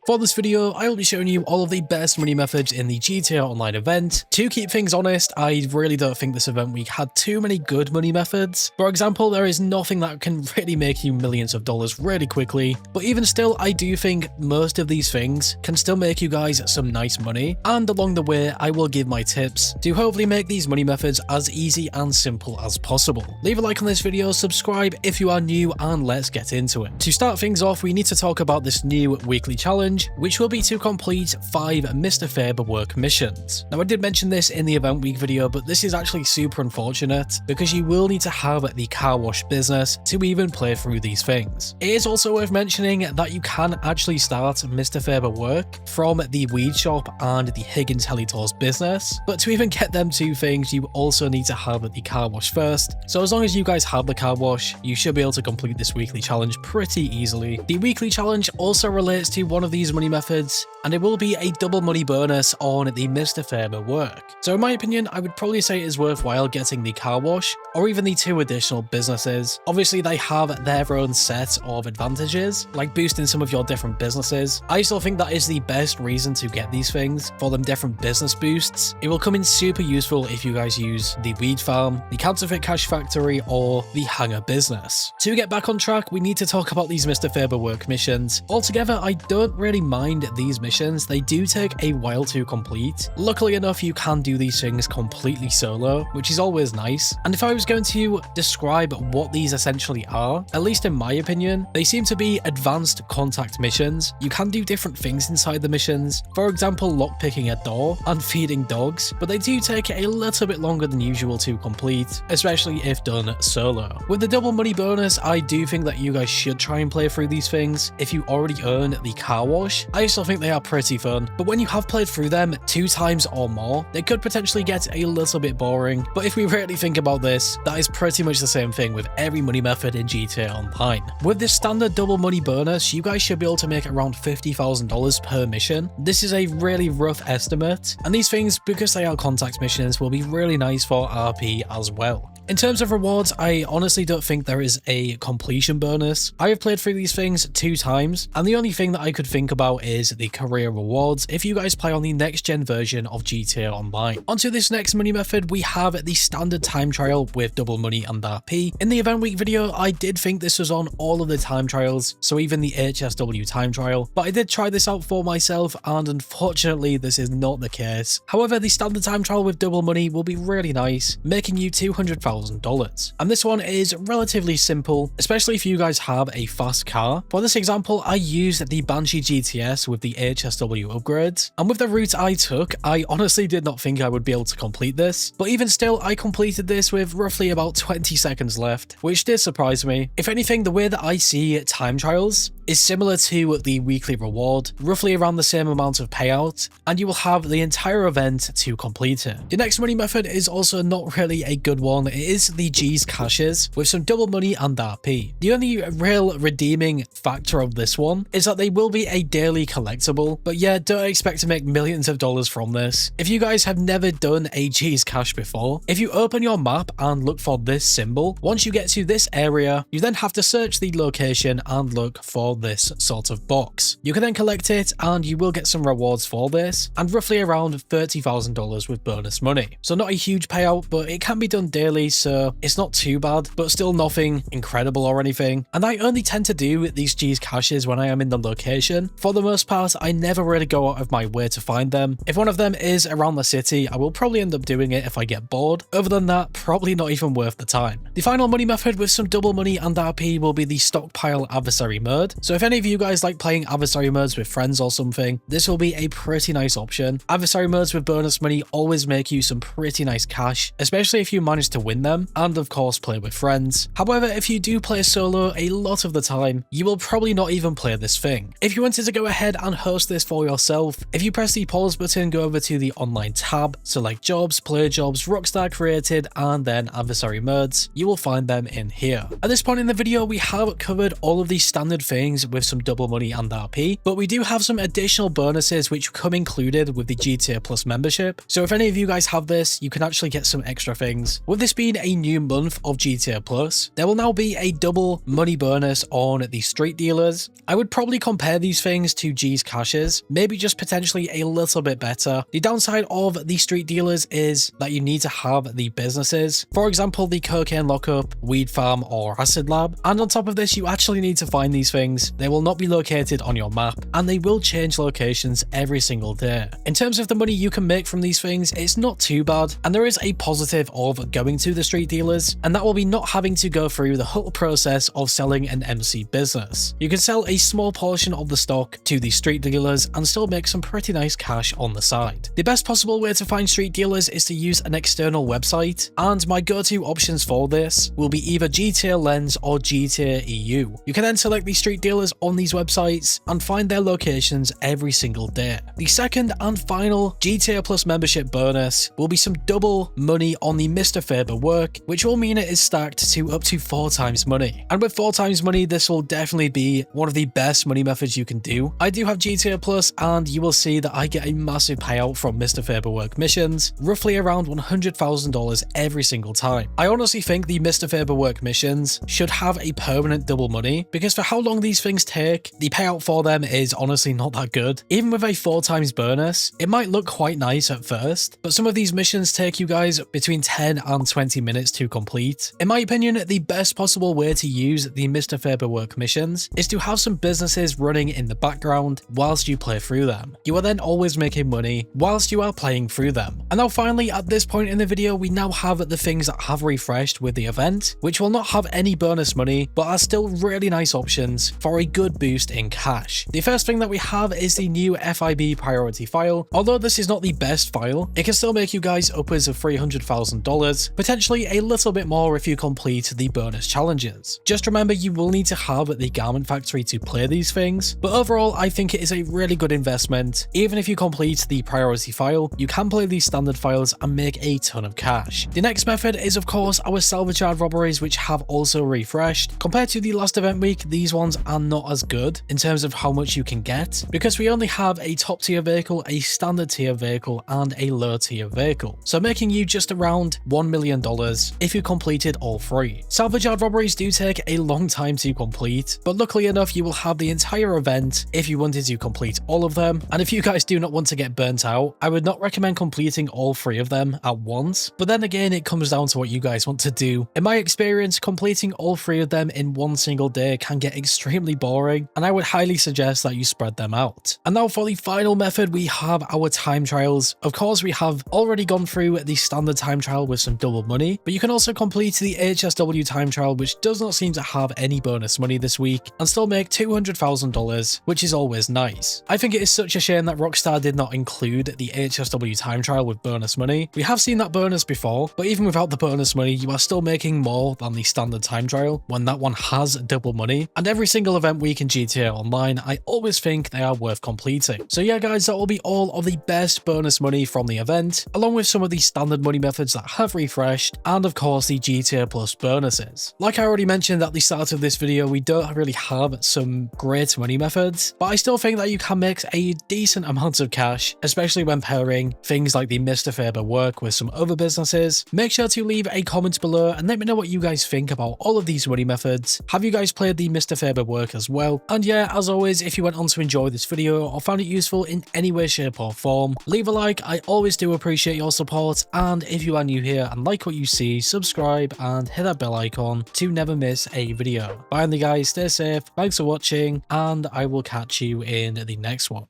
For this video, I will be showing you all of the best money methods in the GTA Online event. To keep things honest, I really don't think this event week had too many good money methods. For example, there is nothing that can really make you millions of dollars really quickly, but even still, I do think most of these things can still make you guys some nice money, and along the way, I will give my tips to hopefully make these money methods as easy and simple as possible. Leave a like on this video, subscribe if you are new, and let's get into it. To start things off, we need to talk about this new weekly challenge, which will be to complete 5 Mr. Faber Work missions. Now, I did mention this in the event week video, but this is actually super unfortunate because you will need to have the car wash business to even play through these things. It is also worth mentioning that you can actually start Mr. Faber Work from the weed shop and the Higgins Helitours business, but to even get them two things, you also need to have the car wash first. So as long as you guys have the car wash, you should be able to complete this weekly challenge pretty easily. The weekly challenge also relates to one of these money methods, and it will be a double money bonus on the Mr. Faber Work. So in my opinion, I would probably say it is worthwhile getting the car wash or even the 2 additional businesses. Obviously, they have their own set of advantages, like boosting some of your different businesses. I still think that is the best reason to get these things, for them different business boosts. It will come in super useful if you guys use the weed farm, the counterfeit cash factory, or the hangar business. To get back on track, we need to talk about these Mr. Faber Work missions. Altogether, I don't really mind these missions. They do take a while to complete. Luckily enough, you can do these things completely solo, which is always nice. And if I was going to describe what these essentially are, at least in my opinion, they seem to be advanced contact missions. You can do different things inside the missions, for example lockpicking a door and feeding dogs, but they do take a little bit longer than usual to complete, especially if done solo. With the double money bonus, I do think that you guys should try and play through these things if you already earn the car wash. I still think they are pretty fun, but when you have played through them 2 times or more, they could potentially get a little bit boring. But if we really think about this, that is pretty much the same thing with every money method in GTA Online. With this standard double money bonus, you guys should be able to make around $50,000 per mission. This is a really rough estimate, and these things, because they are contact missions, will be really nice for RP as well. In terms of rewards, I honestly don't think there is a completion bonus. I have played through these things 2 times, and the only thing that I could think about is the career rewards if you guys play on the next gen version of GTA Online. Onto this next money method, we have the standard time trial with double money and RP. In the event week video, I did think this was on all of the time trials, so even the HSW time trial, but I did try this out for myself, and unfortunately this is not the case. However, the standard time trial with double money will be really nice, making you $200,000. And this one is relatively simple, especially if you guys have a fast car. For this example, I used the Banshee GTS with the HSW upgrades, and with the route I took, I honestly did not think I would be able to complete this, but even still, I completed this with roughly about 20 seconds left, which did surprise me. If anything, the way that I see time trials is similar to the weekly reward, roughly around the same amount of payout, and you will have the entire event to complete it. The next money method is also not really a good one. It is the G's caches with some double money and RP. The only real redeeming factor of this one is that they will be a daily collectible, but yeah, don't expect to make millions of dollars from this. If you guys have never done a G's cache before, if you open your map and look for this symbol, once you get to this area, you then have to search the location and look for this sort of box. You can then collect it and you will get some rewards for this, and roughly around $30,000 with bonus money. So not a huge payout, but it can be done daily, so it's not too bad, but still nothing incredible or anything. And I only tend to do these G's caches when I am in the location. For the most part, I never really go out of my way to find them. If one of them is around the city, I will probably end up doing it if I get bored. Other than that, probably not even worth the time. The final money method with some double money and RP will be the Stockpile Adversary mode. So if any of you guys like playing adversary modes with friends or something, this will be a pretty nice option. Adversary modes with bonus money always make you some pretty nice cash, especially if you manage to win them, and of course play with friends. However, if you do play solo a lot of the time, you will probably not even play this thing. If you wanted to go ahead and host this for yourself, if you press the pause button, go over to the online tab, select jobs, play jobs, Rockstar created, and then adversary modes, you will find them in here. At this point in the video, we have covered all of these standard things things with some double money and RP, but we do have some additional bonuses which come included with the GTA Plus membership. So if any of you guys have this, you can actually get some extra things. With this being a new month of GTA Plus, there will now be a double money bonus on the street dealers. I would probably compare these things to G's caches, maybe just potentially a little bit better. The downside of the street dealers is that you need to have the businesses, for example the cocaine lockup, weed farm or acid lab, and on top of this you actually need to find these things. They will not be located on your map and they will change locations every single day. In terms of the money you can make from these things, it's not too bad, and there is a positive of going to the street dealers, and that will be not having to go through the whole process of selling an MC business. You can sell a small portion of the stock to the street dealers and still make some pretty nice cash on the side. The best possible way to find street dealers is to use an external website, and my go-to options for this will be either GTA Lens or GTA EU. You can then select the street dealers on these websites and find their locations every single day. The second and final GTA Plus membership bonus will be some double money on the Mr. Faber Work, which will mean it is stacked to up to 4 times money. And with 4 times money, this will definitely be one of the best money methods you can do. I do have GTA Plus, and you will see that I get a massive payout from Mr. Faber Work missions, roughly around $100,000 every single time. I honestly think the Mr. Faber Work missions should have a permanent double money, because for how long these things take, the payout for them is honestly not that good. Even with a 4 times bonus, it might look quite nice at first, but some of these missions take you guys between 10 and 20 minutes to complete. In my opinion, the best possible way to use the Mr. Faber Work missions is to have some businesses running in the background whilst you play through them. You are then always making money whilst you are playing through them. And now finally, at this point in the video, we now have the things that have refreshed with the event, which will not have any bonus money, but are still really nice options for a good boost in cash. The first thing that we have is the new FIB Priority File. Although this is not the best file, it can still make you guys upwards of $300,000, potentially a little bit more if you complete the bonus challenges. Just remember, you will need to have the garment factory to play these things, but overall I think it is a really good investment. Even if you complete the priority file, you can play these standard files and make a ton of cash. The next method is of course our Salvage robberies, which have also refreshed. Compared to the last event week, these ones are not as good in terms of how much you can get, because we only have a top tier vehicle, a standard tier vehicle, and a low tier vehicle, so making you just around $1 million if you completed all 3. Salvage robberies do take a long time to complete, but luckily enough you will have the entire event if you wanted to complete all of them. And if you guys do not want to get burnt out, I would not recommend completing all 3 of them at once, but then again it comes down to what you guys want to do. In my experience, completing all 3 of them in one single day can get extremely boring, and I would highly suggest that you spread them out. And now for the final method, we have our time trials. Of course, we have already gone through the standard time trial with some double money, but you can also complete the HSW time trial, which does not seem to have any bonus money this week, and still make $200,000, which is always nice. I think it is such a shame that Rockstar did not include the HSW time trial with bonus money. We have seen that bonus before, but even without the bonus money, you are still making more than the standard time trial when that one has double money. And every single event week in GTA Online, I always think they are worth completing. So yeah guys, that will be all of the best bonus money from the event, along with some of the standard money methods that have refreshed, and of course the GTA Plus bonuses. Like I already mentioned at the start of this video, we don't really have some great money methods, but I still think that you can make a decent amount of cash, especially when pairing things like the Mr. Faber Work with some other businesses. Make sure to leave a comment below and let me know what you guys think about all of these money methods. Have you guys played the Mr. Faber Work as well? And yeah, as always, if you went on to enjoy this video or found it useful in any way, shape or form, leave a like. I always do appreciate your support, and if you are new here and like what you see, subscribe and hit that bell icon to never miss a video. Finally guys, stay safe, thanks for watching, and I will catch you in the next one.